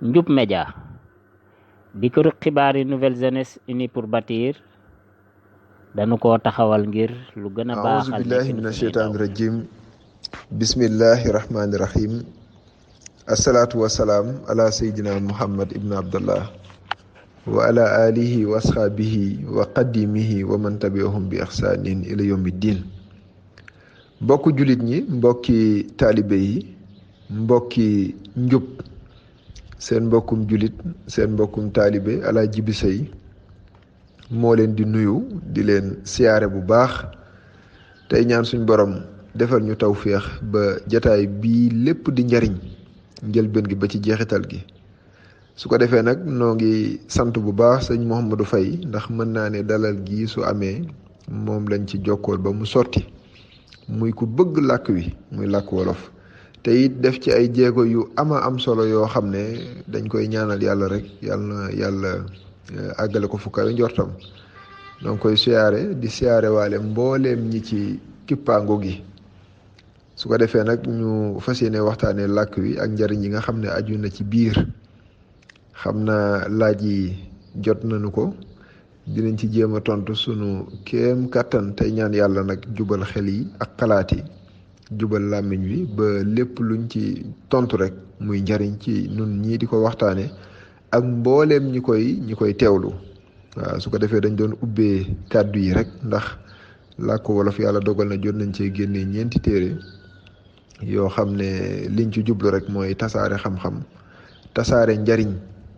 Njub Média di këru xibaar yi Nouvelle Jeunesse unie pour bâtir dañu ko taxawal ngir lu gën a aouzu baaxal billahi nekkinu min suñuy asheytaani ndaw. rajim bismillahi rahmaani rahim asalaatu wasalaam ala seydina muhammad ibn abdullah wa ala alihi wa asxaabihi wa qadimihi wa man tabiahum bi ixsaanin ila yawmi ddin. mbokki jullit ñi, mbokki taalibe yi, mbokki njub, seen mbokkum jullit, seen mbokkum taalibe Alaaji Jibi Sey moo leen di nuyu, di leen siyaare bu baax, tey ñaan suñ borom defal ñu tawféex ba jataay bii lépp di njariñ njëlbeen gi ba ci jeexital gi. su ko defee nag noo ngi sant bu baax sëñ Mouhamadou Faye, ndax mën naa ne dalal gi su amee moom lañ ci jokkool ba mu sotti, muy ku bëgg làkk wi, muy làkk wolof, te it def ci ay jéego yu ama am solo yoo xam ne dañ koy ñaanal yàlla rek, yàlla àggale ko fu kawe njortam. donc koy siyaare di siyaare waale mbooleem ñi ci kippaango gi. su ko defee nag ñu fas yéene waxtaanee làkk wi ak njariñ yi nga xam ne aju na ci biir. xam naa laaj yi jot nañu ko, dinañ ci jéem a tontu sunu kéem kàttan, tey ñaan yàlla nag jubal xel yi ak xalaat yi, jubal làmmiñ wi ba lépp luñ ci tontu rek muy njariñ ci nun ñii di ko waxtaane ak mbooleem ñi koy teewlu. waaw su ko defee dañ doon ubbee kàddu yi rek, ndax làkk wolof yàlla dogal na jot nañ cee génnee 4 téere yoo xam ne liñ ci jublu rek mooy tasaare xam-xam, tasaare njariñ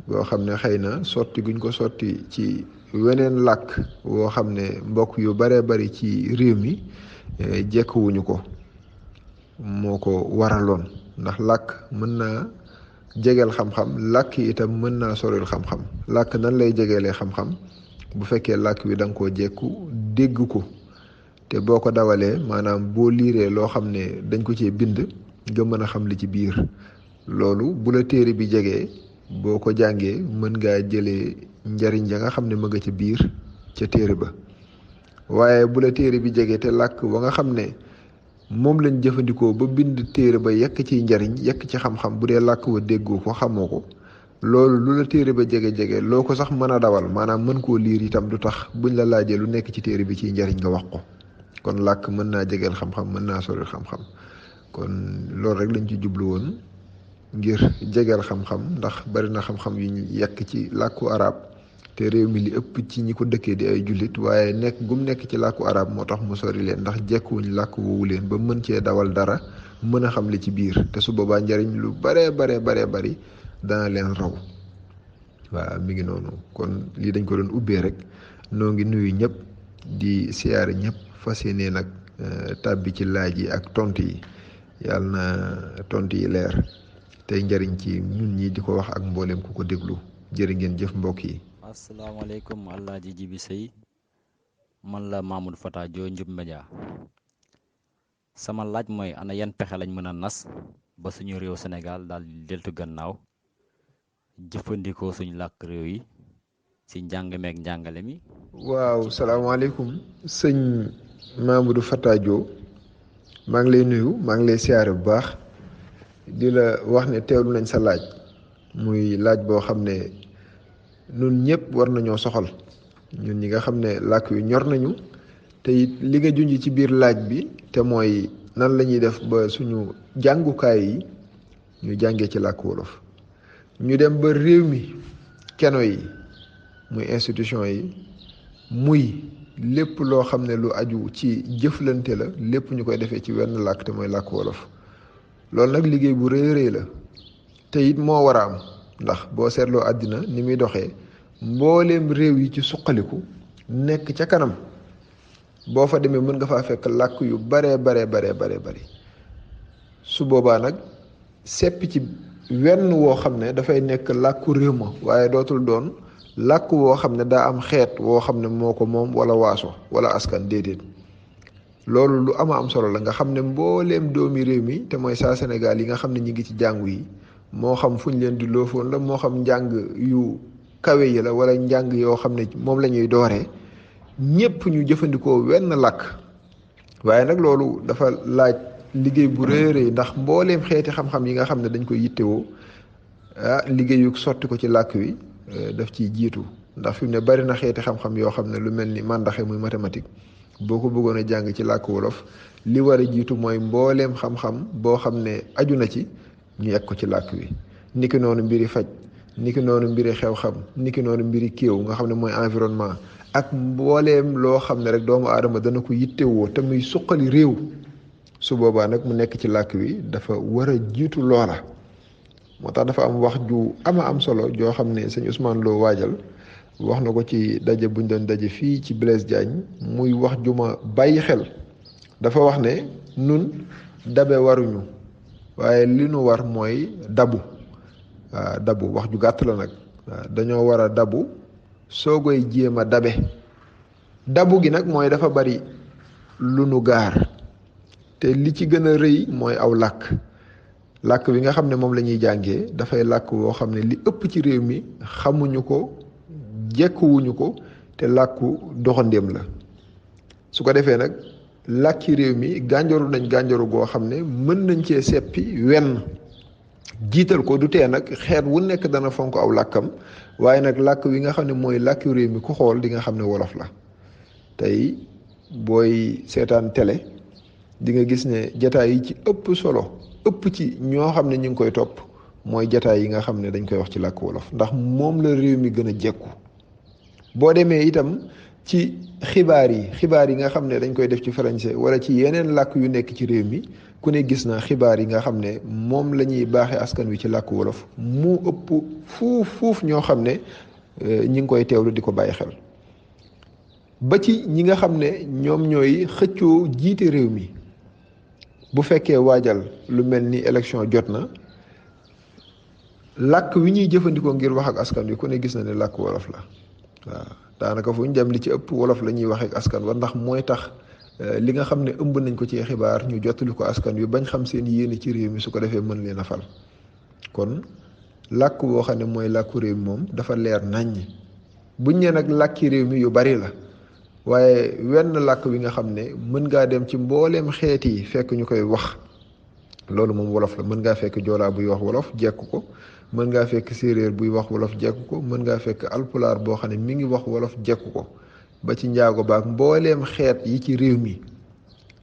boo xam ne xëy na sotti guñ ko sotti ci weneen làkk woo xam ne mbokk yu baree bari ci réew mi jekkuwuñu ko, moo ko waraloon. ndax làkk mën naa jegeel xam-xam, làkk itam mën naa soril xam-xam. làkk nan lay jegeelee xam-xam? bu fekkee làkk wi da nga koo jekku dégg ko, te boo ko dawalee maanaam boo liiree loo xam ne dañ ko cee bind nga mën a xam li ci biir. loolu bu la téere bi jegee, boo ko jàngee mën ngaa jëlee njariñ ja nga xam ne ma nga ca biir ca téere ba. waaye bu la téere bi jegee te làkk wa nga xam ne moom lañ jëfandikoo ba bind téere ba yekk ci njariñ, yekk ci xam-xam, bu dee làkk wa déggoo ko, xamoo ko, loolu lu la téere ba jege-jege, loo ko sax mën a dawal, maanaam mën koo liir itam, du tax buñ la laajee lu nekk ci téere bi ci njariñ nga wax ko. kon làkk mën naa jegeel xam-xam, mën naa soril xam-xam. kon loolu rek lañ ci jublu woon, ngir jegeel xam-xam, ndax bari na xam-xam yu ñu yekk ci làkku arab, te réew mi li ëpp ci ñi ko dëkkee di ay jullit, waaye nekk ci làkku arab moo tax mu sori leen, ndax jekkuwuñ làkk woowu leen ba mën cee dawal dara, mën a xam li ci biir, te su boobaa njariñ lu baree bari dana leen raw. waaw mi ngi noonu. kon lii dañ ko doon ubbee rek, noo ngi nuyu ñëpp di siyaare ñëpp, fas yéene nag tàbbi ci laaj yi ak tontu yi. yàlla na tontu yi leer tey njariñ ci ñun ñi di ko wax ak mboolem ku ko déglu. jërë ngeen jëf mbokk yi. asalaamaaleykum Alaaji Jibi Sey, man la Mamadou Fata Dio, Njub Média. sama laaj mooy ana yan pexe lañ mën a nas ba suñu réew Sénégal daal di deltu gannaaw jëfandikoo suñu làkk réew yi ci njàng meek njàngale mi. waaw salaamaaleykum sëñ Mamadou Fata Dio, maa ngi lay nuyu, maa ngi lay siyaare bu baax, di la wax ne teewlu nañ sa laaj. muy laaj boo xam ne ñun ñëpp war nañoo soxal, ñun ñi nga xam ne làkk wi ñor nañu, te it li nga junj ci biir laaj bi, te mooy nan la ñuy def ba suñu jàngukaay yi ñu jàngee ci làkk wolof. ñu dem ba réew mi keno yi, muy institution yi, muy lépp loo xam ne lu aju ci jëflante la, lépp ñu koy defee ci wenn làkk, te mooy làkk wolof. loolu nag liggéey bu rëy rëy la, te it moo war a am, ndax boo seetloo àddina ni muy doxee, mbooleem réew yi ci suqaliku nekk ca kanam, boo fa demee mën nga faa fekk làkk yu baree bari. su boobaa nag seppi ci wenn woo xam ne dafay nekk làkku réew ma, waaye dootul doon làkk woo xam ne daa am xeet woo xam ne moo ko moom, wala waaso wala askan, déedéet. loolu lu ama am solo la, nga xam ne mbooleem doomi réew mi, te mooy saa Sénégal yi nga xam ne ñi ngi ci jàngu yi, moo xam fu ñu leen di loofoon la, moo xam njàng yu kawe yi la, wala njàng yoo xam ne moom la ñuy dooree, ñépp ñu jëfandikoo wenn làkk. waaye nag loolu dafa laaj liggéey bu rëy rëy, ndax mbooleem xeeti xam-xam yi nga xam ne dañ koy yittewoo liggéeyu sotti ko ci làkk wi daf ciy jiitu ndax fi mu ne bari na xeeti xam-xam yoo xam ne lu mel ni màndaxe muy mathématique boo ko bëggoon a jàng ci làkk wolof li war a jiitu mooy mbooleem xam-xam boo xam ne aju na ci ñu yegg ko ci làkk wi niki noonu mbiri faj niki noonu mbiri xew-xam niki noonu mbiri kéew nga xam ne mooy environnement ak mbooleem loo xam ne rek doomu aadama dana ko yittewoo te muy suqali réew su boobaa nag mu nekk ci làkk wi dafa war a jiitu loola moo tax dafa am wax ju am solo joo xam ne sëñ Ousmane Lo waajal wax na ko ci daje buñ doon daje fii ci Blaise Diagne muy wax ju ma bàyyi xel dafa wax ne nun dabe waruñu waaye li nu war mooy dabu waaw dabu wax ju gàtt la nag waaw dañoo war a dabu soo koy jéem a dabe dabu gi nag mooy dafa bari lu nu gaar te li ci gën a rëy mooy aw làkk wi nga xam ne moom la ñuy jàngee dafay làkk woo xam ne li ëpp ci réew mi xamuñu ko jekkuwuñu ko te làkku doxandéem la su ko defee nag làkki réew mi gànjaru nañ gànjaru goo xam ne mën nañ cee seppi wenn jiital ko du tee nag xeet wu nekk dana fonk aw làkkam waaye nag làkk wi nga xam ne mooy làkki réew mi ku xool di nga xam ne wolof la tey booy seetaan télé di nga gis ne jataay yi ci ëpp solo ëpp ci ñoo xam ne ñu ngi koy topp mooy jataay yi nga xam ne dañ koy wax ci làkk wolof ndax moom la réew mi gën a jekku boo demee itam ci xibaar yi nga xam ne dañ koy def ci français wala ci yeneen làkk yu nekk ci réew mi ku ne gis na xibaar yi nga xam ne moom la ñuy baaxee askan wi ci làkk wolof mu ëpp fuuf ñoo xam ne ñi ngi koy teewlu di ko bàyyi xel ba ci ñi nga xam ne ñoom ñooy xëccoo jiite réew mi bu fekkee waajal lu mel ni élection jot na làkk wi ñuy jëfandikoo ngir wax ak askan wi ku ne gis na ne làkk wolof la waaw daanaka fu ñu dem li ci ëpp wolof la ñuy wax ak askan wa ndax mooy tax li nga xam ne ëmb nañ ko ci xibaar ñu jottali ko askan wi bañ xam seen yéene ci réew mi su ko defee mën leen a fal kon làkk boo xam ne mooy làkku réew mi moom dafa leer naññ buñ ne nag làkki réew mi yu bari la waaye wenn làkk wi nga xam ne mën ngaa dem ci mbooleem xeet yi fekk ñu koy wax loolu moom wolof la mën ngaa fekk joolaa buy wax wolof jekk ko mën ngaa fekk séeréer buy wax wolof jekk ko mën ngaa fekk alpulaar boo xam ne mi ngi wax wolof jekk ko ba ci njaago baak mbooleem xeet yi ci réew mi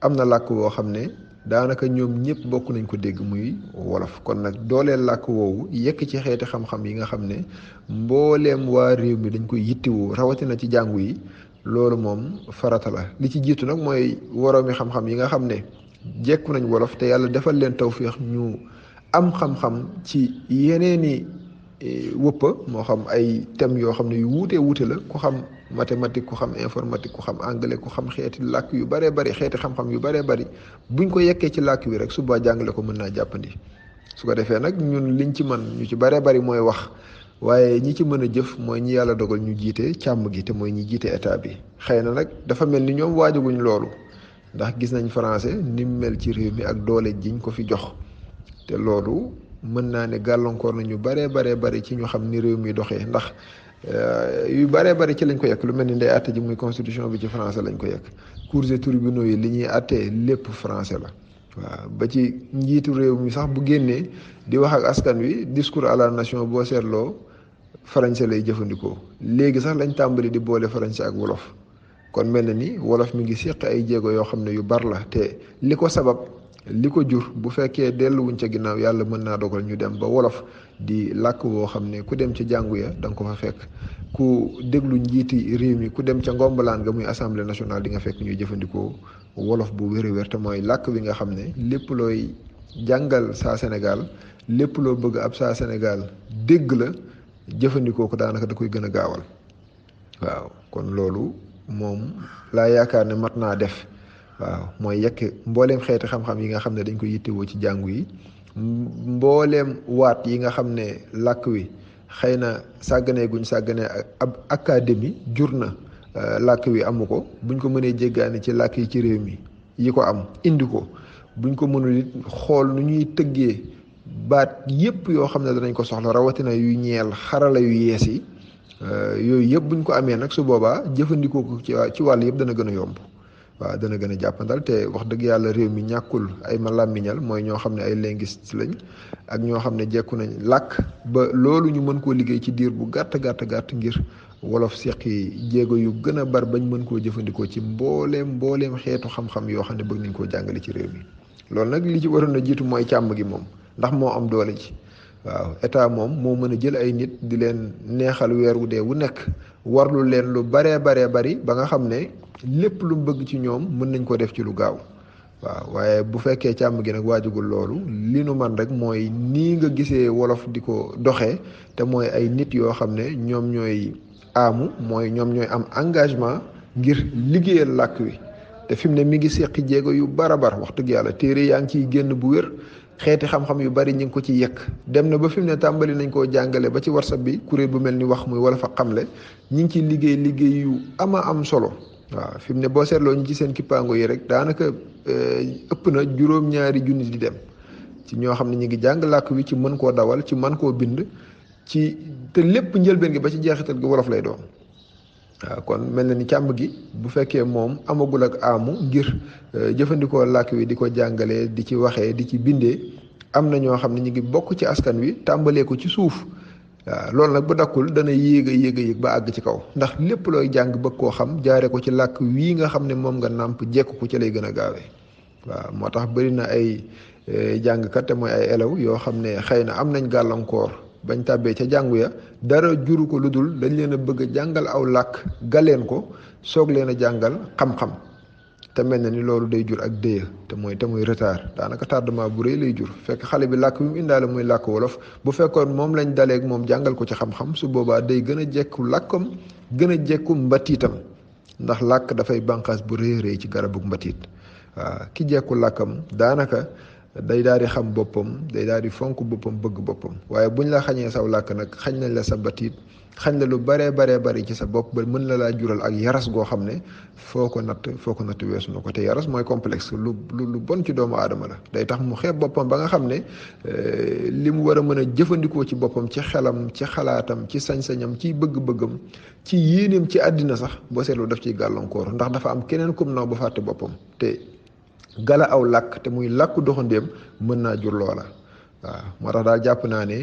am na làkk woo xam ne daanaka ñoom ñëpp bokk nañ ko dégg muy wolof kon nag dooleel làkk woowu yekk ci xeeti xam-xam yi nga xam ne mbooleem waa réew mi dañ koy yittewoo rawatina ci jàngu yi loolu moom farata la li ci jiitu nag mooy woroomi xam-xam yi nga xam ne jekku nañ wolof te yàlla defal leen tawféex ñu am xam-xam ci yeneeni wëppa moo xam ay thèmes yoo xam ne yu wuute la ku xam mathématique ku xam informatique ku xam anglais ku xam xeeti làkk yu baree bari xeeti xam-xam yu baree bari buñ ko yekkee ci làkk wi rek suba jàngale ko mën naa jàppandi su ko defee nag ñun liñ ci mën ñu ci baree bari mooy wax waaye ñi ci mën a jëf mooy ñi yàlla dogal ñu jiite càmm gi te mooy ñi jiite état bi xëy na nag dafa mel ni ñoom waajaguñ loolu ndax gis nañ français ni mu mel ci réew mi ak doole jiñ ko fi jox te loolu mën naa ne gàllankoor nañu baree bari ci ñu xam ni réew mi doxee ndax yu baree bari ci lañ ko yekk lu mel ni ndey àtte ji muy constitution bi ci français lañ ko yekk cours et tribunaux yi li ñuy àttee lépp français la waaw ba ci njiitu réew mi sax bu génnee di wax ak askan wi discours à la nation boo seetloo français lay jëfandikoo léegi sax lañ tàmbali di boole français ak wolof kon mel na ni wolof mi ngi séq ay jéego yoo xam ne yu bar la te li ko sabab li ko jur bu fekkee delluwuñ ca ginnaaw yàlla mën naa dogal ñu dem ba wolof di làkk woo xam ne ku dem ca jàngu ya da nga ko fa fekk ku déglu njiiti réew mi ku dem ca ngombalaan ga muy assemblée nationale di nga fekk ñuy jëfandikoo wolof bu wér te mooy làkk wi nga xam ne lépp looy jàngal saa Sénégal lépp loo bëgg ab saa Sénégal dégg la jëfandikoo ko daanaka da koy gën a gaawal waaw kon loolu moom laa yaakaar ne mat naa def waaw mooy yekk mbooleem xeeti xam-xam yi nga xam ne dañ ko yittewoo ci jàngu yi mbooleem waat yi nga xam ne làkk wi xëy na sàgganee ab académie jur na làkk wi amu ko buñ ko mënee jéggaani ci làkk yi ci réew mi yi ko am indi ko buñ ko mënul it xool nu ñuy tëggee baat yépp yoo xam ne danañ ko soxla rawatina yu ñeel xarala yu yees yi yooyu yëpp buñ ko amee nag su boobaa jëfandikoo ko ci wàll yëpp dana gën a yomb waaw dana gën a jàppandal te wax dëgg yàlla réew mi ñàkkul ay ma làmmiñal mooy ñoo xam ne ay linguiste lañ ak ñoo xam ne jekku nañ làkk ba loolu ñu mën koo liggéey ci diir bu gàtt ngir wolof seqi jéego yu gën a bar bañ mën koo jëfandikoo ci mbooleem xeetu xam-xam yoo xam ne bëgg nañ koo jàngale ci réew mi loolu nag li ci waroon a jiitu mooy càmm gi moom ndax moo am doole ji waaw état moom moo mën a jël ay nit di leen neexal weer wu dee wu nekk warlu leen lu baree bari ba nga xam ne lépp lu bëgg ci ñoom mën nañ ko def ci lu gaaw waaw waaye bu fekkee càmm gi nag waajugul loolu li nu man rek mooy nii nga gisee wolof di ko doxee te mooy ay nit yoo xam ne ñoom ñooy ñoom ñooy am engagement ngir liggéeyal làkk wi te fi mu ne mi ngi seqi jéego yu barabar wax dëgg yàlla téere yaa ngi ciy génn bu wér xeeti xam-xam yu bari ñu ngi ko ci yekk dem na ba fi mu ne tàmbali nañ koo jàngale ba ci WhatsApp bi kuréel bu mel ni wax muy wala fa xamle ñi ngi ciy liggéey yu am solo waaw fi mu ne boo seetloo ñu ci seen kippaango yi rek daanaka ëpp na juróom-ñaari junni di dem ci ñoo xam ne ñu ngi jàng làkk wi ci mën koo dawal ci mën koo bind ci te lépp njëlbeen gi ba ci jeexital gi wolof lay doon waaw kon mel na ni càmm gi bu fekkee moom amagul ak ngir jëfandikoo làkk wi di ko jàngalee di ci waxee di ci bindee am na ñoo xam ne ñu ngi bokk ci askan wi tàmbalee ko ci suuf waaw loolu nag bu dakkul dana yéeg ba àgg ci kaw ndax lépp looy jàng bëgg koo xam jaare ko ci làkk wii nga xam ne moom nga nàmp jekk ko ci lay gën a gaawee waaw moo tax bëri na ay jàngkat te mooy ay élèves yoo xam ne xëy na am nañ gàllankoor bañ tàbbee ca jàngu ya dara juru ko lu dul dañ leen a bëgg a jàngal aw làkk galeen ko soog leen a jàngal xam-xam te mel na ni loolu day jur ak déya te mooy retard daanaka tardement bu rëy lay jur fekk xale bi làkk bi mu indaale muy làkk wolof bu fekkoon moom lañ daleeg moom jàngal ko ci xam-xam su boobaa day gën a jekku làkkam gën a jekku mbatiitam ndax làkk dafay bànqaas bu rëy ci garabu mbatiit waaw ki jekku làkkam daanaka day daal di xam boppam day daal di fonk boppam bëgg boppam waaye buñ la xañee saw làkk nag xañ nañ la sa batiit xañ la lu baree bari ci sa bopp ba mën la laa jural ak yaras goo xam ne foo ko natt weesu na ko te yaras mooy complexe lu bon ci doomu aadama la day tax mu xeeb boppam ba nga xam ne li mu war a mën a jëfandikoo ci boppam ci xelam ci xalaatam ci sañ-sañam ci bëgg-bëggam ci yéeneem ci àddina sax boo seetlu daf ciy gàllankoor ndax dafa am keneen kum naw ba fàtte boppam te gala aw làkk te muy làkku doxandéem mën naa jur loola waaw moo tax daal jàpp naa ne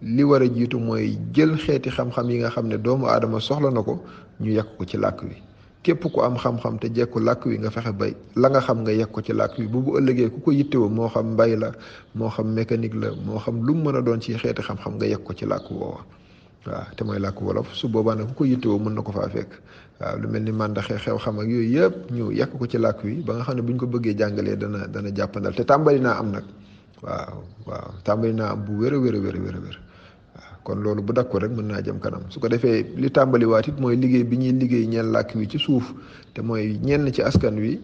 li war a jiitu mooy jël xeeti xam-xam yi nga xam ne doomu aadama soxla na ko ñu yekk ko ci làkk wi képp ku am xam-xam te jekku làkk wi nga fexe bay la nga xam nga yekk ko ci làkk wi bu ëllëgee ku ko yittewoo moo xam mbay la moo xam mécanique la moo xam lu mu mën a doon ci xeeti xam-xam nga yekk ko ci làkk woowa waaw te mooy làkk wolof su boobaa nag ku ko yittewoo mën na ko faa fekk waaw lu mel ni màndaxe xew xam ak yooyu yëpp ñu yekk ko ci làkk wi ba nga xam ne bu ñu ko bëggee jàngalee dana jàppandal te tàmbali naa am nag waaw tàmbali naa am bu wér a wér waaw kon loolu bu dakko rek mën naa jëm kanam su ko defee li tàmbaliwaat it mooy liggéey bi ñuy liggéey ñeel làkk wi ci suuf te mooy ñenn ci askan wi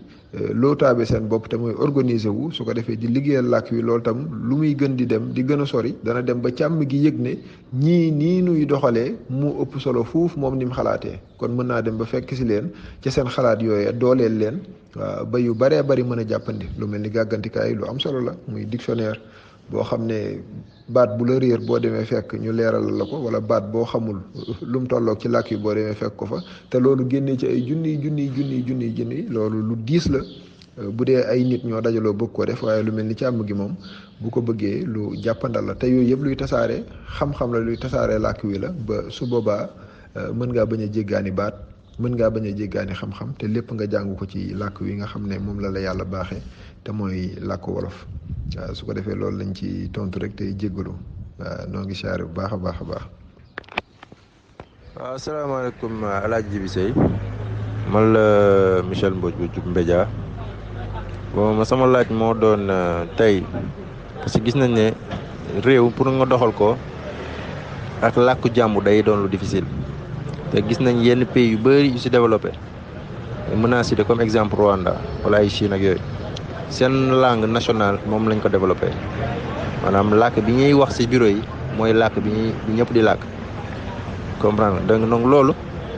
loo taabe seen bopp te mooy organiser wu su ko defee di liggéeyal làkk wi loolu tam lu muy gën di dem di gën a sori dana dem ba càmm gi yëg ne ñii nii nuy doxalee mu ëpp solo fuuf moom ni mu xalaatee kon mën naa dem ba fekk si leen ci seen xalaat yooyu dooleel leen waaw ba yu baree bari mën a jàppandi lu mel ni gàggantikaay lu am solo la muy dictionnaire boo xam ne baat bu la réer boo demee fekk ñu leeralal la ko wala baat boo xamul lu mu tolloog ci làkk yi boo demee fekk ko fa te loolu génnee ci ay junni loolu lu diis la bu dee ay nit ñoo dajaloo bëgg ko def waaye lu mel ni càmm gi moom bu ko bëggee lu jàppandal la te yooyu yëpp luy tasaare xam-xam la luy tasaare làkk wi la ba su boobaa mën ngaa bañ a jéggaani baat mën ngaa bañ a jéggaani xam-xam te lépp nga jàng ko ci làkk wi nga xam ne moom la yàlla baaxee te mooy làkk wolof waaw su ko defee loolu lañ ci tontu rek tey jéggalu waaw noo ngi siyaare bu baax a baax. waaw asalaamaaleykum El Hadj Djibi Seye man la Michel Mbodj bu Jub Mbédia bon sama laaj moo doon tey parce que gis nañ ne réew pour nga doxal ko ak làkku jàmbu day doon lu difficile te gis nañ yenn pays yu bëri yu si développé mën naa citer comme exemple Rwanda wala ay Chine ak yooyu. seen langue nationale moom lañ ko développé maanaam làkk bi ñuy wax ci bureau yi mooy làkk bi ñëpp di làkk comprendre donc loolu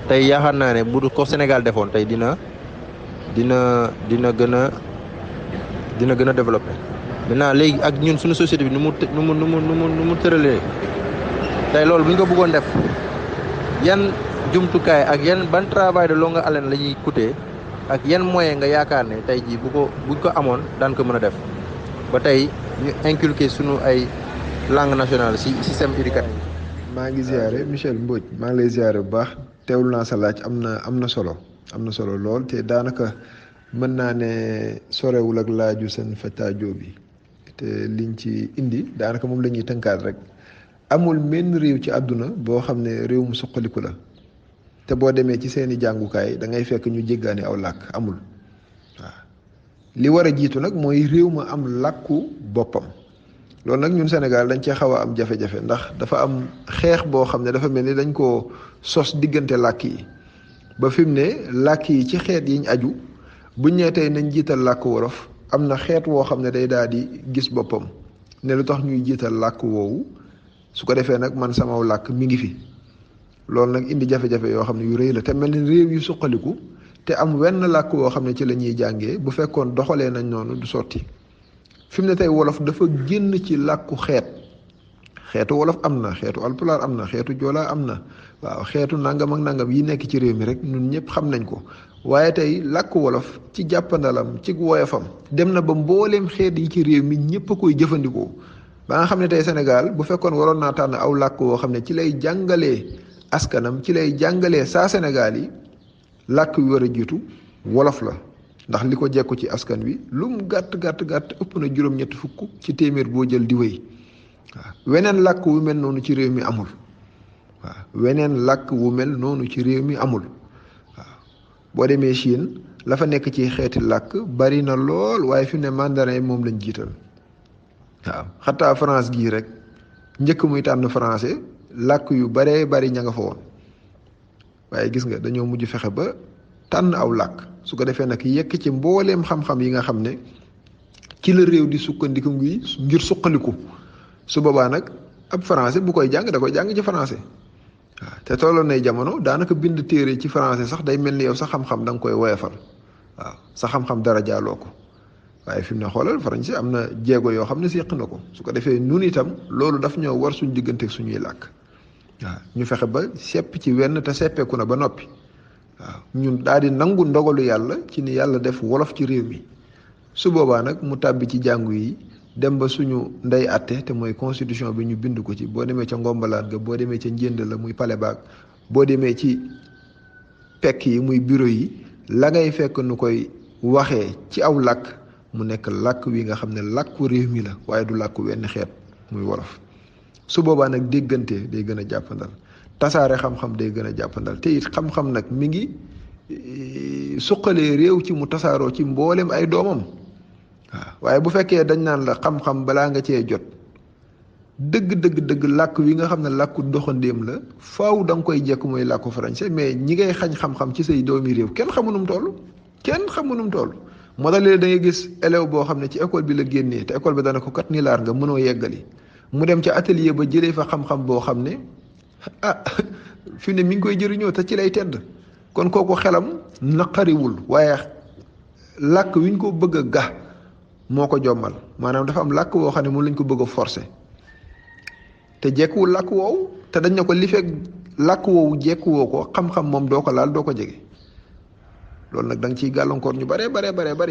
tey yaakaar naa ne bu ko Sénégal defoon tey dina gën a développé maintenant léegi ak ñun suñu société bi nu mu tëralee tey loolu bu ñu ko bëggoon def yan jumtukaay ak yan ban travail de longue haleine la ñuy coûter ak yan moyen nga yaakaar ne tey jii buñ ko amoon daan ko mën a def ba tey ñu inculquer sunu ay langue nationale si système éducatif. maa ngi ziare Michel Mbodj maa ngi lay ziare bu baax teewlu naa sa laaj am na solo lool te daanaka mën naa ne sorewul ak laaju seen Fattajo bi te liñ ci indi daanaka moom la ñuy tënkaat rek amul menn réew ci àdduna boo xam ne réew mu suqaliku la te boo demee ci seeni jàngukaay da ngay fekk ñu jéggaani aw làkk amul waaw li war a jiitu nag mooy réew ma am làkku boppam loolu nag ñun Sénégal dañ cee xaw a am jafe-jafe ndax dafa am xeex boo xam ne dafa mel ni dañ koo sos diggante làkk yi ba fi mu ne làkk yi ci xeet yiñ aju buñ nee tey nañ jiital làkk wolof am na xeet woo xam ne day daal di gis boppam ne lu tax ñuy jiital làkk woowu su ko defee nag man sama làkk mi ngi fi loolu nag indi jafe-jafe yoo xam ne yu rëy la te mel ni réew yu suqaliku te am wenn làkk woo xam ne ci la ñuy jàngee bu fekkoon doxalee nañ noonu du sotti fi mu ne tey wolof dafa génn ci làkku xeetu wolof am na xeetu alpulaar am na xeetu joolaa am na waaw xeetu nangam ak nangam yi nekk ci réew mi rek ñun ñëpp xam nañ ko waaye tey làkku wolof ci jàppandalam ci woyofam dem na ba mbooleem xeet yi ci réew mi ñëpp a koy jëfandikoo ba nga xam ne tey Sénégal bu fekkoon waroon naa tànn aw làkk woo xam ne ci lay jàngalee askanam ci lay jàngalee saa Sénégal yi làkk wi war a jiitu wolof la ndax li ko jekku ci askan wi lu mu gàtt ëpp na juróom-ñetti fukk ci téeméer boo jël di wéy waaw weneen làkk wu mel noonu ci réew mi amul waaw weneen làkk wu mel noonu ci réew mi amul waaw boo demee Chine la fa nekk ci xeeti làkk bari na lool waaye fi mu ne mandarin moom lañ jiital waaw xataa France gii rek njëkk muy tànn français làkk yu baree bari ña nga fa woon waaye gis nga dañoo mujj fexe ba tànn aw làkk su ko defee nag yekk ci mbooleem xam-xam yi nga xam ne ci la réew di sukkandiku ngir suqaliku su boobaa nag ab français bu koy jàng da koy jàng ci français waaw te tolloon nay jamono daanaka bind téere ci français sax day mel ni yow sa xam-xam da nga koy woyofal waaw sa xam-xam dara jaaloo ko waaye fi mu ne xoolal français am na jéego yoo xam ne séq na ko su ko defee nun itam loolu daf ñoo war suñ diggante suñuy làkk waaw ñu fexe ba sepp ci wenn te seppeeku na ba noppi waaw ñun daal di nangu ndogalu yàlla ci ni yàlla def wolof ci réew mi su boobaa nag mu tàbbi ci jàngu yi dem ba suñu ndey atte te mooy constitution bi ñu bind ko ci boo demee ca ngombalaat ga boo demee ca njënd la muy pale baag boo demee ci pekk yi muy bureau yi la ngay fekk nu koy waxee ci aw làkk mu nekk làkk wi nga xam ne làkku réew mi la waaye du làkku wenn xeet muy wolof su boobaa nag déggante day gën a jàppandal tasaare xam-xam day gën a jàppandal te it xam-xam nag mi ngi suqalee réew ci mu tasaaroo ci mboolem ay doomam waaw waaye bu fekkee dañ naan la xam-xam balaa nga cee jot dëgg làkk wi nga xam ne làkku doxandéem la faaw da nga koy jekk mooy làkku français mais ñi ngay xañ xam-xam ci say doomi réew kenn xamu nu mu toll moo tax léegi da ngay gis élève boo xam ne ci école bi la génnee te école bi dana ko kat ni laar nga mënoo yeggali mu dem ca atelier ba jëlee fa xam-xam boo xam ne fi ne mi ngi koy jëriñoo te ci lay tedd kon kooku xelam naqariwul waaye làkk wi ñu ko bëgg a ga moo ko jommal maanaam dafa am làkk woo xam ne moom lañ ko bëgg a forcer te jekkuwul làkk woowu te dañ ne ko li fekk làkk woowu jekkuwoo ko xam-xam moom doo ko laal doo ko jege loolu nag da nga ciy gàllankoor ñu bari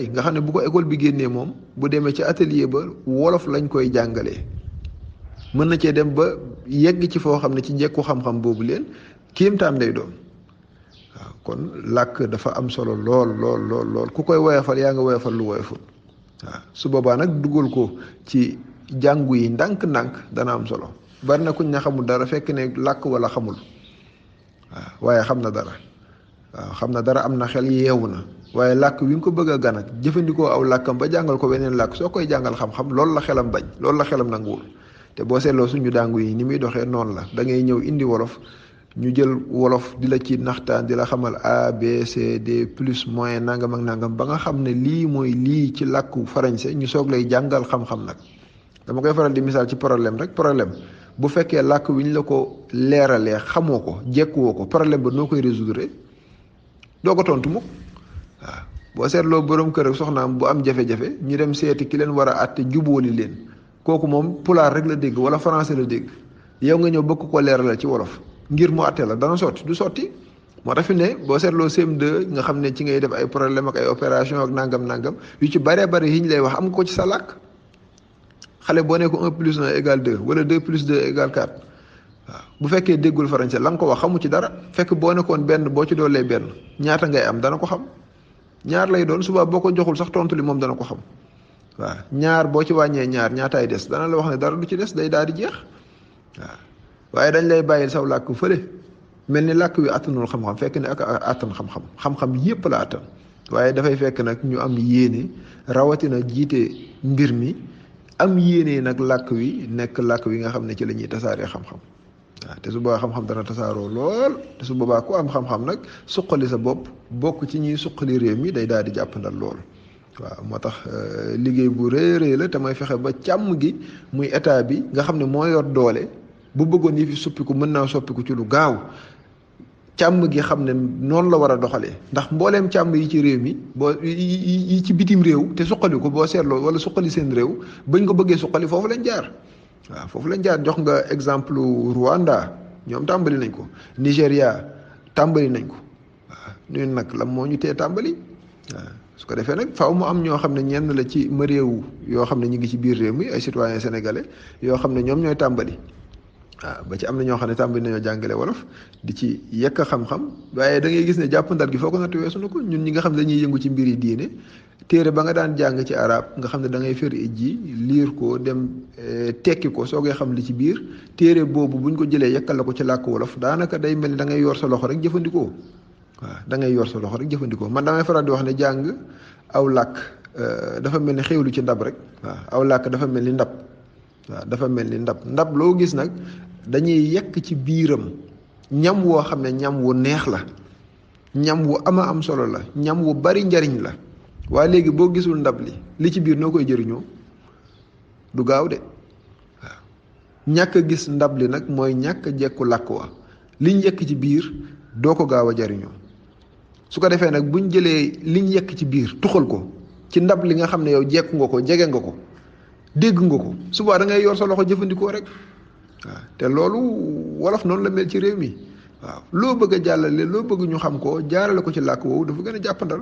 nga xam ne bu ko école bi génnee moom bu demee ci atelier ba wolof lañ koy jàngalee mën na cee dem ba yegg ci foo xam ne ci njekku xam-xam boobu leen kéemtaan lay doon waaw kon làkk dafa am solo lool ku koy woyofal yaa nga woyofal lu woyoful waaw su boobaa nag dugal ko ci jàngu yi ndànk-ndànk dana am solo bari na kuñ na xamul dara fekk ne làkk wala xamul waaw waaye xam na dara waaw xam na dara am na xel yeewu na waaye làkk wi nga ko bëgg a gan ak jëfandikoo aw làkkam ba jàngal ko weneen làkk soo koy jàngal xam-xam loolu la xelam bañ loolu la xelam nanguwul te boo seetloo suñu dàngu yi ni muy doxee noonu la da ngay ñëw indi wolof ñu jël wolof di la ci naxtaan di la xamal A B C D plus moins nangam ak nangam ba nga xam ne lii mooy lii ci làkku français ñu soog lay jàngal xam-xam nag dama koy faral di misaal ci problème bu fekkee làkk wi ñu la ko leeralee xamoo ko jekkuwoo ko problème ba noo koy résoudre doo ko tontu mukk waaw boo seetloo borom kër ak soxnaam bu am jafe-jafe ñu dem seeti ki leen war a àtte jubóoli leen kooku moom pulaar rek la dégg wala français la dégg yow nga ñëw bëgg ko leeralal ci wolof ngir mu àtte la dana sotti du sotti moo tax fi ne boo seetloo CM2 nga xam ne ci ngay def ay problème ak ay opération ak nangam yu ci bëree bëri yi ñu lay wax am nga ko ci sa làkk. xale boo ne ko 1 plus 1 égale 2 wala 2 plus 2 égale 4 waaw bu fekkee déggul français la nga ko wax xamu ci dara fekk boo nekkoon benn boo ci doolee benn ñaata ngay am dana ko xam ñaar lay doon suba boo ko joxul sax tontu li moom dana ko xam waaw ñaar boo ci wàññee ñaar ñaataay des dana la wax ne dara du ci des day daal di jeex waaw waaye dañ lay bàyyil saw làkk fële mel ni làkk wi attanul xam-xam fekk ne ak attan xam-xam yépp la attan waaye dafay fekk nag ñu am yéene rawatina jiite mbir mi am yéene nag làkk wi nekk làkk wi nga xam ne ci la ñuy tasaaree xam-xam waaw te su boobaa xam-xam dana tasaaroo lool te su boobaa ku am xam-xam nag suqali sa bopp bokk ci ñuy suqali réew mi day daal di jàppandal lool waaw moo tax liggéey bu rëy la te mooy fexe ba càmm gi muy état bi nga xam ne moo yor doole bu bëggoon yi fi suppiku mën naa soppiku ci lu gaaw càmm gi xam ne noonu la war a doxalee ndax mbooleem càmm yi ci réew mi boo yi ci bitim réew te suqali ko boo seetloo wala suqali seen réew bañ ko bëggee suqali foofu lañ jaar waaw foofu lañ jaar jox nga exemple Rwanda ñoom tàmbali nañ ko Nigéria tàmbali nañ ko waaw ñun nag la moo ñu tee tàmbali waaw su ko defee nag faaw mu am ñoo xam ne ñenn la ci ma réew yoo xam ne ñu ngi ci biir réew mi ay citoyens sénégalais yoo xam ne ñoom ñooy tàmbali waaw ba ci am na ñoo xam ne tàmbali nañoo jàngale wolof di ci yekk xam-xam waaye da ngay gis ne jàppandal gi foo ko natt weesu na ko ñun ñi nga xam ne dañuy yëngu ci mbiri diine téere ba nga daan jàng ci arab nga xam ne da ngay fer ji liir ko dem tekki ko soo koy xam li ci biir téere boobu buñ ko jëlee yekkal la ko ci làkk wolof daanaka day mel ni da ngay yor sa loxo rek jëfandikoo waaw da ngay yor sa loxo rek jëfandikoo man damay faral di wax ne jàng aw làkk dafa mel ni xéwlu ci ndab rek waaw aw làkk dafa mel ni ndab waaw dafa mel ni ndab loo gis nag dañuy yekk ci biiram ñam woo xam ne ñam wu neex la ñam wu am solo la ñam wu bari njariñ la waaye léegi boo gisul ndab li ci biir noo koy jëriñoo du gaaw de waaw ñàkk a gis ndab li nag mooy ñàkk a jekku làkk wa liñ yekk ci biir doo ko gaaw a jariñoo su ko defee nag buñ jëlee liñ yekk ci biir tuxal ko ci ndab li nga xam ne yow jekku nga ko jege nga ko dégg nga ko suba da ngay yor sa loxo jëfandikoo rek waaw te loolu wolof noonu la mel ci réew mi waaw loo bëgg a jàllale loo bëgg ñu xam ko jaarale ko ci làkk woowu dafa gën a jàppandal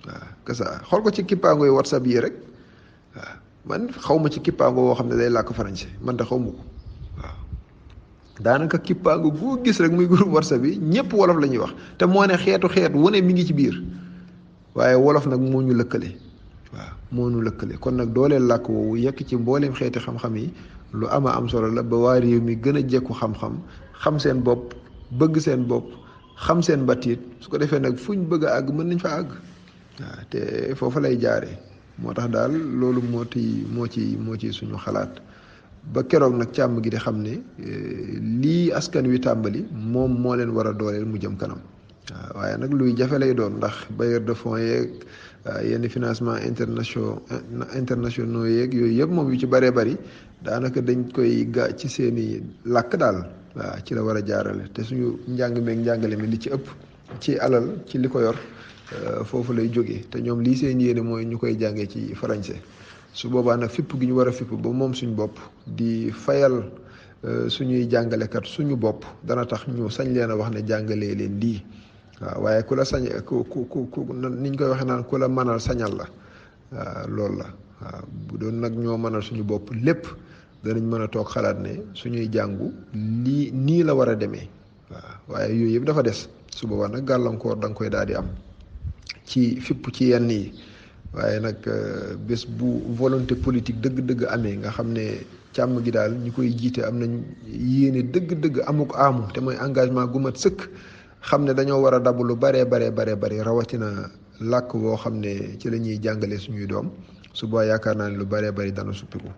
waaw que ça xool ko ci kippaango yi whatsapp yi rek waaw man xaw ma ci kippaango woo xam ne day làkk français man de xaw ma ko waaw daanaka kippaango boo gis rek muy groupe whatsapp yi ñëpp wolof la ñuy wax te moo ne xeet wane mi ngi ci biir waaye wolof nag moo ñu lëkkale waaw moo ñu lëkkale kon nag dooleel làkk woowu yekk ci mbooleem xeeti xam-xam yi lu am solo la ba waa réew mi gën a jekku xam-xam xam seen bopp bëgg seen bopp xam seen batiit su ko defee nag fuñ bëgg a àgg mën nañ fa àgg waaw te foofu lay jaaree moo tax daal loolu moo ci suñu xalaat ba keroog nag càmm gi di xam ne lii askan wi tàmbali moom moo leen war a dooleel mu jëm kanam waaw waaye nag luy jafe lay doon ndax bailleur de fonds yeeg yenn financement internationaux yeeg yooyu yëpp moom yu ci bëree bëri daanaka dañ koy ci seeni làkk daal waaw ci la war a jaarale te suñu njàng meeg njàngale mi li ci ëpp ci alal ci li ko yor foofu lay jógee te ñoom lii seen yéene mooy ñu koy jàngee ci français su boobaa nag fipp gi ñu war a fipp ba moom suñu bopp di fayal suñuy jàngalekat suñu bopp dana tax ñu sañ leen a wax ne jàngalee leen lii waaw waaye ku la sañ ku niñ koy waxee naan ku la mënal sañal la waaw loolu la waaw bu doon nag ñoo mënal suñu bopp lépp danañ mën a toog xalaat ne suñuy jàngu nii la war a demee waaw waaye yooyu yëpp dafa des su boobaa nag gàllankoor da nga koy daal di am ci fipp ci yenn yi waaye nag bés bu volonté politique dëgg-dëgg amee nga xam ne càmm gi daal ñi koy jiite am nañ yéene dëgg-dëgg amuk aamu te mooy engagement gu mat sëkk xam ne dañoo war a dabu lu baree rawatina làkk woo xam ne ci la ñuy jàngale suñuy doom su boobaa yaakaar naa ne lu baree bari dana suppiku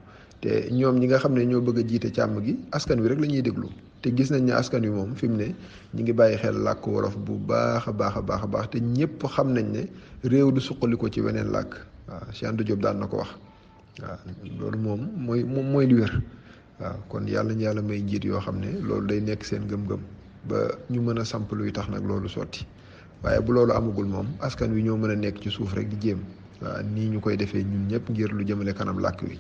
te ñoom ñi nga xam ne ñoo bëgg a jiite càmm gi askan wi rek la ñuy déglu te gis nañ ne askan wi moom fi mu ne ñi ngi bàyyi xel làkk wolof bu baax a baax te ñëpp xam nañ ne réew du suqali ko ci weneen làkk waaw Cheikh Anta Diop daan na ko wax waaw loolu moom mooy li wér waaw kon yàlla ñu yàlla may njiit yoo xam ne loolu day nekk seen gëm-gëm ba ñu mën a samp luy tax nag loolu sotti waaye bu loolu amagul moom askan wi ñoo mën a nekk ci suuf rek di jéem waaw nii ñu koy defee ñun ñëpp ngir lu jëmale kanam làkk wi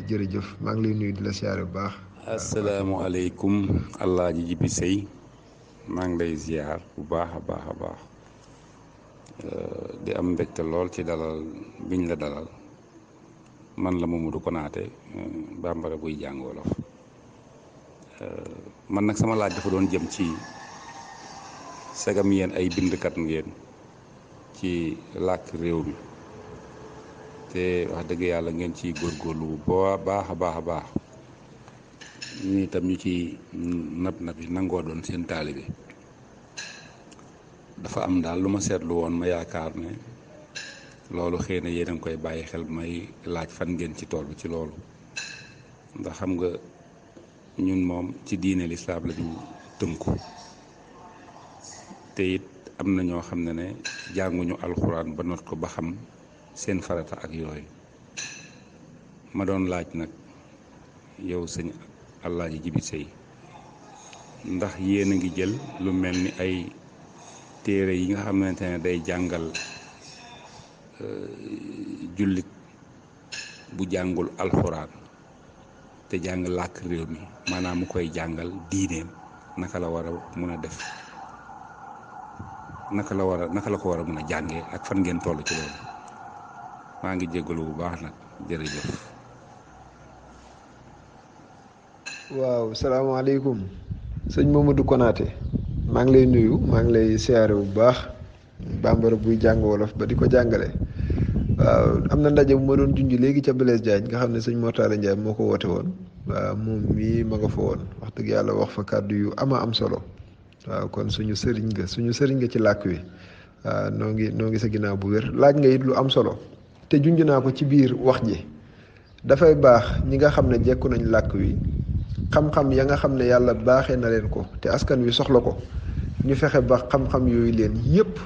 jërëjëf maa ngi lay nuyu di la siyaare bu baax. asalaamaaleykum Alaaji Jibi Sey maa ngi lay ziar bu baax a baax a baax di am mbégte lool ci dalal biñ la dalal man la Mamadou Konaté bambara buy jàng wolof man nag sama laaj dafa doon jëm ci segam yéen ay bindkat ngeen ci làkk réew mi te wax dëgg yàlla ngeen ciy góorgóorlu bu baax a baax a baax ñu itam ñu ci nab yi nangoo doon seen taalibe dafa am daal lu ma seetlu woon ma yaakaar ne loolu xëy na yéen a ngi koy bàyyi xel may laaj fan ngeen ci toll ci loolu ndax xam nga ñun moom ci diine lislaam la ñu tënku te it am na ñoo xam ne jànguñu alxuraan ba not ko ba xam seen farata ak yooyu ma doon laaj nag yow sëñ Alaaji Jibi Sey ndax yéen a ngi jël lu mel ni ay téere yi nga xamante ne day jàngal jullit bu jàngul alxuraan te jàng làkk réew mi maanaam mu koy jàngal diineem naka la war a mën a def naka la ko war a mën a jàngee ak fan ngeen toll ci loolu maa ngi jégalu bu baax nag jërëjëf. waaw salaamaaleykum sëñ Mamadou Konaté maa ngi lay nuyu maa ngi lay siyaare bu baax bambara buy jàng wolof ba di ko jàngale. waaw am na ndaje bu ma doon junj léegi ca Blaise Diagne nga xam ne sëñ Mortala Ndiaye moo ko woote woon waaw moom mii ma nga fa woon wax dëgg yàlla wax fa kàddu yu am solo waaw kon suñu sëriñ nga ci làkk wi waaw noo ngi sa ginnaaw bu wér laaj nga it lu am solo te junj naa ko ci biir wax ji dafay baax ñi nga xam ne jekku nañ làkk wi xam-xam ya nga xam ne yàlla baaxee na leen ko te askan wi soxla ko ñu fexe ba xam-xam yooyu leen yépp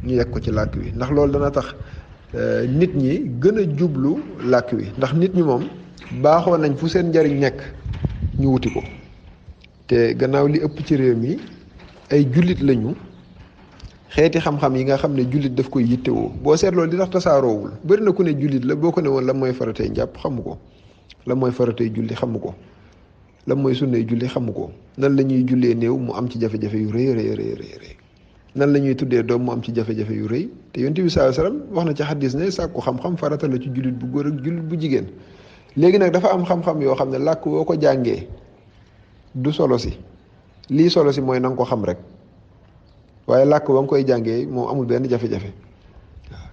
ñu yegg ko ci làkk wi ndax loolu dana tax nit ñi gën a jublu làkk wi ndax nit ñi moom baaxoo nañ fu seen njariñ nekk ñu wuti ko te gannaaw li ëpp ci réew mi ay jullit lañu xeeti xam-xam yi nga xam ne jullit daf koy yittewoo boo seetloo li tax tasaaroowul bari na ku ne jullit la boo ko ne woon la mooy faratay njàpp xamu ko la mooy faratay julli xamu ko la mooy sunnay julli xamu ko nan la ñuy jullee néew mu am ci jafe-jafe yu rëy rëy nan la ñuy tuddee doom mu am ci jafe-jafe yu rëy te yonent bi sallallahu alayhi wasallam wax na ci xaddis ne sàkku xam-xam farata la ci jullit bu góor ak jullit bu jigéen léegi nag dafa am xam-xam yoo xam ne làkk woo ko jàngee du solo si lii solo si mooy na nga ko xam rek waaye làkk wa nga koy jàngee moom amul benn jafe-jafe waaw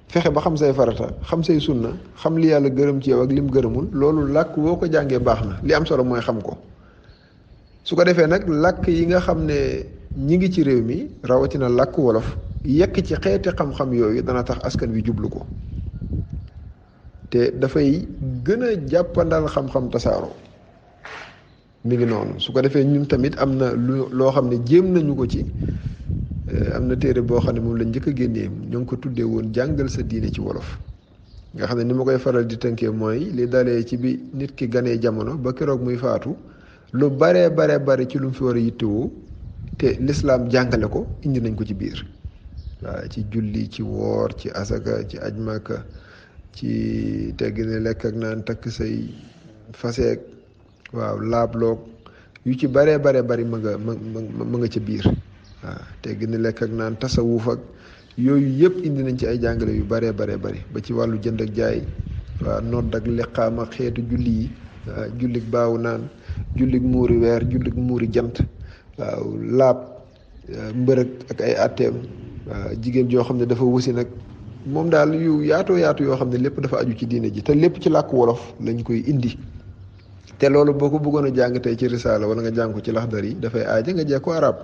fexe ba xam say farata xam say sunna xam li yàlla gërëm ci yow ak lim gërëmul loolu làkk woo ko jàngee baax na li am solo mooy xam ko su ko defee nag làkk yi nga xam ne ñi ngi ci réew mi rawatina làkk wolof yekk ci xeeti xam-xam yooyu dana tax askan wi jublu ko te dafay gën a jàppandal xam-xam tasaaroo mi ngi noonu su ko defee ñun tamit am na loo xam ne jéem nañu ko ci am na téere boo xam ne moom lañ njëkk a génnee ñoo ngi ko tuddee woon jàngal sa diine ci wolof nga xam ne ni ma koy faral di tënkee mooy li dalee ci bi nit ki ganee jamono ba keroog muy faatu lu bare ci lu mu fi war a yittewoo te lislaam jàngale ko indi nañ ko ci biir waaw ci julli ci woor ci asaka ci aj màkka ci tegg ne lekk ak naan takk say faseek waaw laabloog yu ci bare bari ma nga ca biir waaw tegg ne lekk ak naan tasawuf ak yooyu yëpp indi nañ ci ay jàngale yu bare bari ba ci wàllu jënd ak jaay waaw nodd ak liqaam ak xeetu julli yi waaw jullik baawu naan jullik muuri weer jullik muuri jant waaw laab mbërëg ak ay atteem waaw jigéen joo xam ne dafa wasi nag moom daal yu yaatu yoo xam ne lépp dafa aju ci diine ji te lépp ci làkk wolof lañ koy indi te loolu boo ko bëggoon a jàng tey ci risaala wala nga jàng ko ci laxdar yi dafay aaja nga jekko arab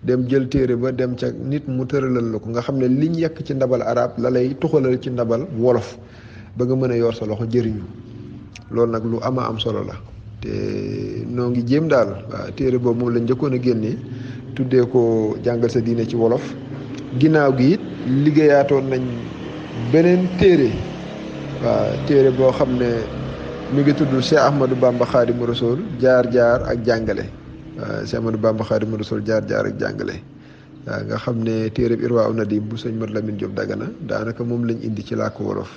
dem jël téere ba dem ca nit mu tëralal la ko nga xam ne liñ yekk ci ndabal arab la lay tuxalal ci ndabal wolof ba nga mën a yor sa loxo jëriñu loolu nag lu am solo la te noo ngi jéem daal waaw téere boobu moom lañ njëkkoon a génnee tuddee ko jàngal sa diine ci wolof ginnaaw gi it liggéeyaatoon nañ beneen téere waaw téere boo xam ne mi ngi tudd Cheikh Ahmadou Bamba Khadimu Rasul jaar-jaar ak jàngale waaw Cheikh Ahmadou Bamba Khadimu Rasul jaar-jaar ak jàngale waaw nga xam ne téere bi Irwa Nadim bu sëñ Mat Lamin Diop Dagana daanaka moom lañ indi ci làkk wolof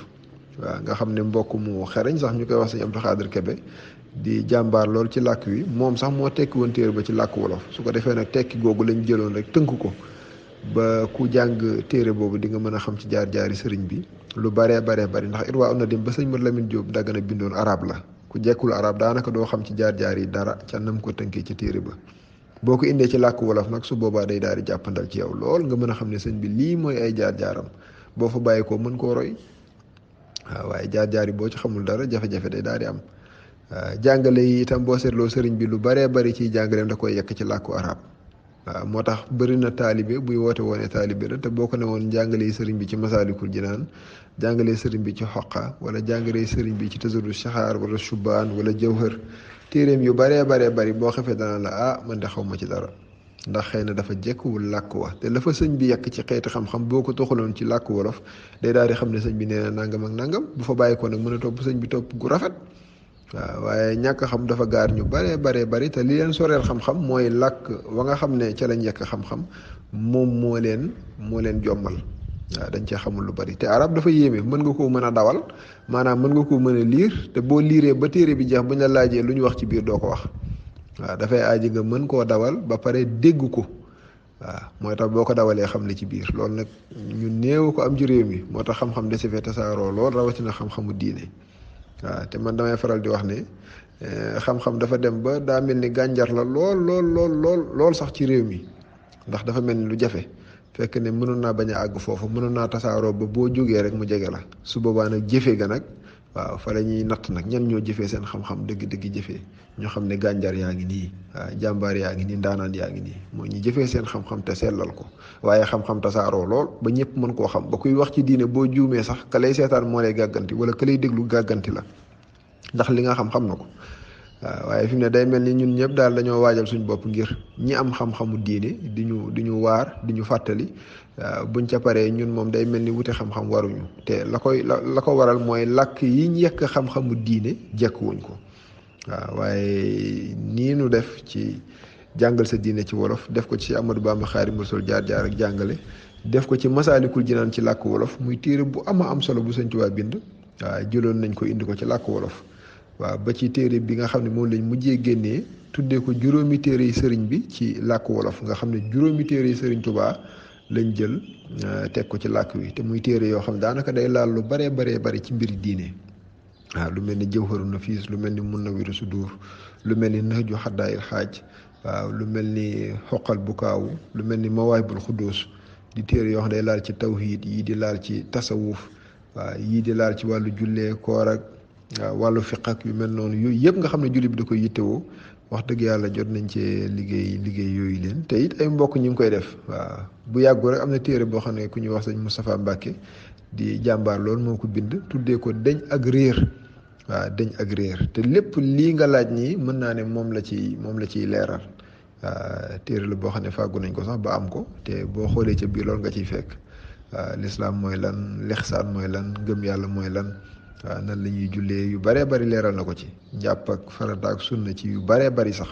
waaw nga xam ne mbokk mu xereñ sax ñu koy wax sëñ Abdou Khadir Kebe di jàmbaar lool ci làkk wi moom sax moo tekki woon téere ba ci làkk wolof su ko defee nag tekki googu lañ jëloon rek tënk ko ba ku jàng téere boobu di nga mën a xam ci jaar-jaari sëriñ bi lu baree bari ndax Irwa un Nadim ba sëñ Mat Lamin Jóob Dagana bindoon arab la ku jekkul arab daanaka doo xam ci jaar-jaar yi dara ca nam ko tënkee ci téere ba boo ko indee ci làkk wolof nag su boobaa day daal di jàppandal ci yow lool nga mën a xam ne sëñ bi lii mooy ay jaar-jaaram boo fa bàyyi ko mën koo roy waaw waaye jaar-jaar yi boo ci xamul dara jafe-jafe day daal di am jàngale yi itam boo seetloo sëriñ bi lu baree bari ciy jàngaleem da koy yekk ci làkku arab waaw moo tax bëri na taalibe buy woote woone taalibe la te boo ko ne woon jàngale sëriñ bi ci Masaalikul Jinaan jàngale sëriñ bi ci xoqa wala jàngale sëriñ bi ci Tazawudu Saxaar wala Shubaan wala Jawhar téeréem yu baree bari boo xefee dana la man de xaw ma ci dara ndax xëy na dafa jekkuwul làkk wa te la fa sëñ bi yekk ci xeeti xam-xam boo ko toxaloon ci làkk wolof day daal di xam ne sëñ bi nee na nangam ak nangam bu fa bàyyi ko nag mën a topp sëñ bi topp gu rafet waaw waaye ñàkk xam dafa gaar ñu baree bari te li leen soreel xam-xam mooy làkk wa nga xam ne ca lañ yekk xam-xam moom moo leen jommal waaw dañ cee xamul lu bari te arab dafa yéeme mën nga koo mën a dawal maanaam mën nga koo mën a liir te boo liiree ba téere bi jeex bu ñu la laajee lu ñu wax ci biir doo ko wax waaw dafay aaji nga mën koo dawal ba pare dégg ko waaw mooy tax boo ko dawalee xam li ci biir loolu nag ñu néew ko am ci réew mi moo tax xam-xam de si fee tasaaroo lool rawatina xam-xamu diine waaw te man damay faral di wax ne xam-xam dafa dem ba daa mel ni gànjar la lool sax ci réew mi ndax dafa mel ni lu jafe fekk ne mënoon naa bañ a àgg foofu mënoon naa tasaaroo ba boo jógee rek mu jege la su boobaa nag jëfe ga nag waaw fa la ñuy natt nag ñan ñoo jëfee seen xam-xam dëgg jëfee ñoo xam ne gànjar yaa ngi nii waaw jàmbaar yaa ngi nii ndaanaan yaa ngi nii moo ñu jëfee seen xam-xam te sellal ko waaye xam-xam tasaaroo lool ba ñëpp mën koo xam ba kuy wax ci diine boo juumee sax ka lay seetaan moo lay gàgganti wala ka lay déglu gàgganti la ndax li nga xam na ko waaw waaye fi mu ne day mel ni ñun ñëpp daal dañoo waajal suñu bopp ngir ñi am xam-xamu diine di ñu waar di ñu fàttali buñ ca paree ñun moom day mel ni wuti xam-xam waruñu te la ko waral mooy làkk yi ñu yekk xam-xamu diine jekkuwuñ ko waaw waaye nii nu def ci jàngal sa diine ci wolof def ko ci Amadou Bamba Xaadimu Rasuul jaar-jaar ak jàngale def ko ci Masaalikul Jinaan ci làkk wolof muy téere bu am solo bu Sëñ Tuubaa bind waaw jëloon nañ ko indi ko ci làkk wolof waaw ba ci téere bi nga xam ne moom lañ mujjee génnee tuddee ko juróomi téere yi sëriñ bi ci làkk wolof nga xam ne juróomi téere yi sëriñ Tuubaa lañ jël teg ko ci làkk wi te muy téere yoo xam daanaka day laal lu baree bari ci mbiri diine waaw lu mel ni Jawharu Nafiis lu mel ni Munawwiru Sudur lu mel ni Nahju Xadaayil Xaaj waaw lu mel ni Xoqal Bukaawu lu mel ni Mawaahibul Xudduus di téere yoo xam day laal ci tawhiid yii di laal ci tasawuf waaw yii di laal ci wàllu jullee koor ak waaw wàllu fiq ak yu mel noonu yooyu yëpp nga xam ne jullit bi da koy yittewoo wax dëgg yàlla jot nañ cee liggéey yooyu leen te it ay mbokk ñu ngi koy def waaw bu yàggu rek am na téere boo xam ne ku ñuy wax sëñ Moustapha Mbacke di jàmbaar loolu moo ko bind tuddee ko deñ ak réer waaw deñ ak réer te lépp lii nga laaj nii mën naa ne moom la ciy leeral waaw téere la boo xam ne fàggu nañ ko sax ba am ko te boo xoolee ca biir loolu nga ciy fekk waaw lislaam mooy lan lixsaan mooy lan gëm yàlla mooy lan waaw nan la ñuy jullee yu baree bari leeral na ko ci njàpp ak farata ak sunna ci yu baree bari sax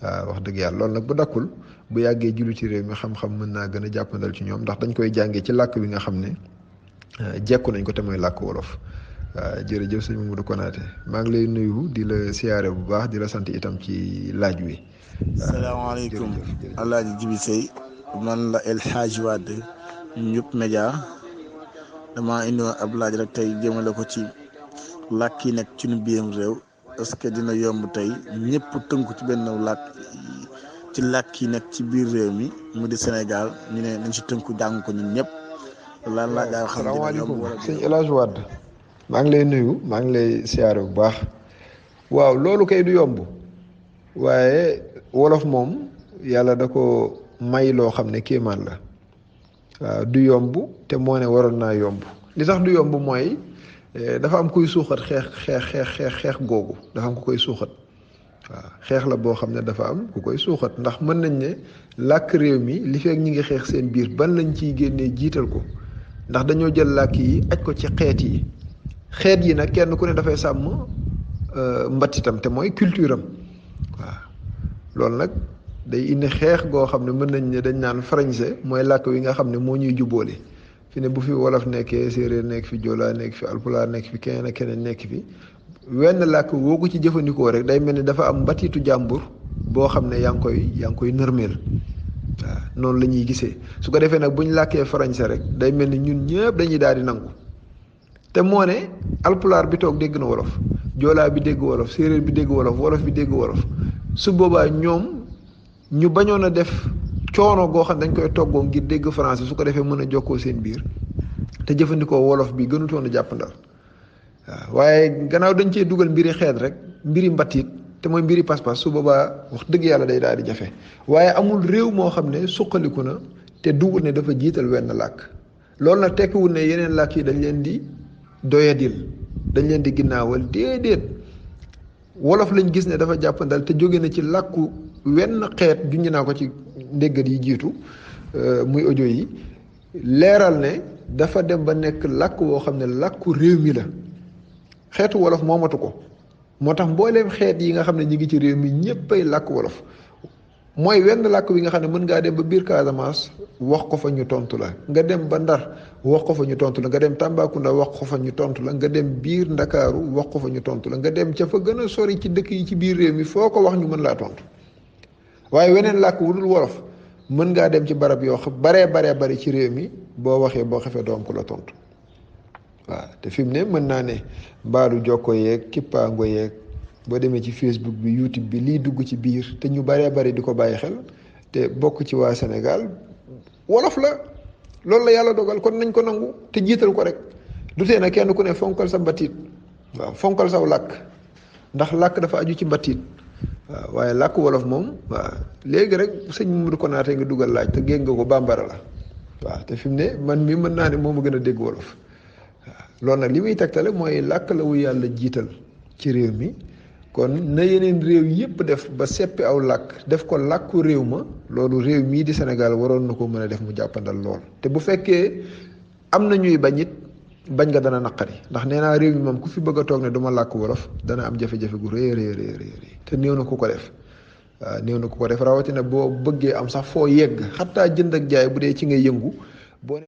waaw wax dëgg yàlla loolu nag bu dakkul bu yàggee julli ci réew mi xam-xam mën naa gën a jàppandal ci ñoom ndax dañ koy jàngee ci làkk bi nga xam ne jekku nañ ko te mooy làkk wolof waaw jërëjëf sëñ Mamadou Konaté maa ngi lay nuyu di la siyaare bu baax di la sant itam ci laaj wi. salaamaaleykum Alaaji Jibi Sey man la El Hadj Wade Ndioub Média dama indi woon ab laaj rek tey jëmale ko ci làkk yi nekk ci nu biir réew est-ce que dina yomb tey ñëpp tënku ci benn làkk yi nekk ci biir réew mi mu di Sénégal ñu ne nañ si tënku jàng ko ñun ñëpp lan laa daa xam dina yomb wala sëñ El Hadj Wade maa ngi lay nuyu maa ngi lay siyaare bu baax waaw loolu kay du yomb waaye wolof moom yàlla da ko may loo xam ne kéemaan la waaw du yomb te moo ne waroon naa yomb li tax du yomb mooy dafa am kuy suuxat xeex googu dafa am ku koy suuxat waaw xeex la boo xam ne dafa am ku koy suuxat ndax mën nañ ne làkk réew mi li fekk ñi ngi xeex seen biir ban lañ ciy génnee jiital ko ndax dañoo jël làkk yi aj ko ci xeet yi nag kenn ku ne dafay sàmm mbattitam te mooy culture am waaw loolu nag day indi xeex goo xam ne mën nañ ne dañ naan français mooy làkk wi nga xam ne moo ñuy jubboole fi ne bu fi wolof nekkee séeréer nekk fi joolaa nekk fi alpulaar nekk fi keneen ak keneen nekk fi wenn làkk woo ko ci jëfandikoo rek day mel ni dafa am mbatiitu jàmbur boo xam ne yaa ngi koy nërmeel waaw noonu la ñuy gisee su ko defee nag bu ñu làkkee français rek day mel ni ñun ñëpp dañuy daal di nangu te moo ne alpulaar bi toog dégg na wolof joolaa bi dégg wolof séeréer bi dégg wolof wolof bi dégg wolof su boobaa ñoom ñu bañoon a def coono goo xam dañ koy toggoo ngir dégg français su ko defee mën a jokkoo seen biir te jëfandikoo wolof bi gënutoon a jàppandal waaw waaye gannaaw dañ cee dugal mbiri xeet rek mbiri mbatiit te mooy mbiri pas-pas su boobaa wax dëgg yàlla day daal di jafe waaye amul réew moo xam ne suqaliku na te duwul ne dafa jiital wenn làkk loolu nag tekkiwul ne yeneen làkk yi dañ leen di doyadil dañ leen di ginnaawal déedéet wolof lañ gis ne dafa jàppandal te jóge na ci làkku wenn xeet junj naa ko ci ndéggat yi jiitu muy audio yi leeral ne dafa dem ba nekk làkk woo xam ne làkku réew mi la xeetu wolof moomatu ko moo tax mbooleem xeet yi nga xam ne ñi ngi ci réew mi ñéppay làkk wolof mooy wenn làkk wi nga xam ne mën ngaa dem ba biir Casamance wax ko fa ñu tontu la nga dem ba Ndar wax ko fa ñu tontu la nga dem Tambacounda wax ko fa ñu tontu la nga dem biir Ndakaaru wax ko fa ñu tontu la nga dem ca fa gën a sori ci dëkk yi ci biir réew mi foo ko wax ñu mën laa tontu waaye weneen làkk wu dul wolof mën ngaa dem ci barab yoo xam baree bari ci réew mi boo waxee boo xefee doom ku la tontu waaw te fi mu ne mën naa ne mbaalu jokko yeeg kippaango yeeg boo demee ci Facebook bi YouTube bi lii dugg ci biir te ñu baree bari di ko bàyyi xel te bokk ci waa Sénégal wolof la loolu la yàlla dogal kon nañ ko nangu te jiital ko rek du tee na kenn ku ne fonkal sa mbatiit waaw fonkal saw làkk ndax làkk dafa aju ci mbatiit waaw waaye làkk wolof moom waaw léegi rek sëñ Mamadou Konaté nga dugal laaj te génn nga ko bambara la waaw te fi mu ne man mi mën naa ne moom a gën a dégg wolof waaw loolu nag li muy tegtale mooy làkk la wu yàlla jiital ci réew mi kon na yeneen réew yépp def ba seppi aw làkk def ko làkku réew ma loolu réew mii di Sénégal waroon na ko mën a def mu jàppandal lool te bu fekkee am na ñuy bañ it bañ nga dana naqari ndax nee naa réew mi moom ku fi bëgg a toog ne duma làkk wolof dana am jafe-jafe gu rëy te néew na ku ko def waaw néew na ku ko def rawatina boo bëggee am sax foo yegg xataa jënd ak jaay bu dee ci ngay yëngu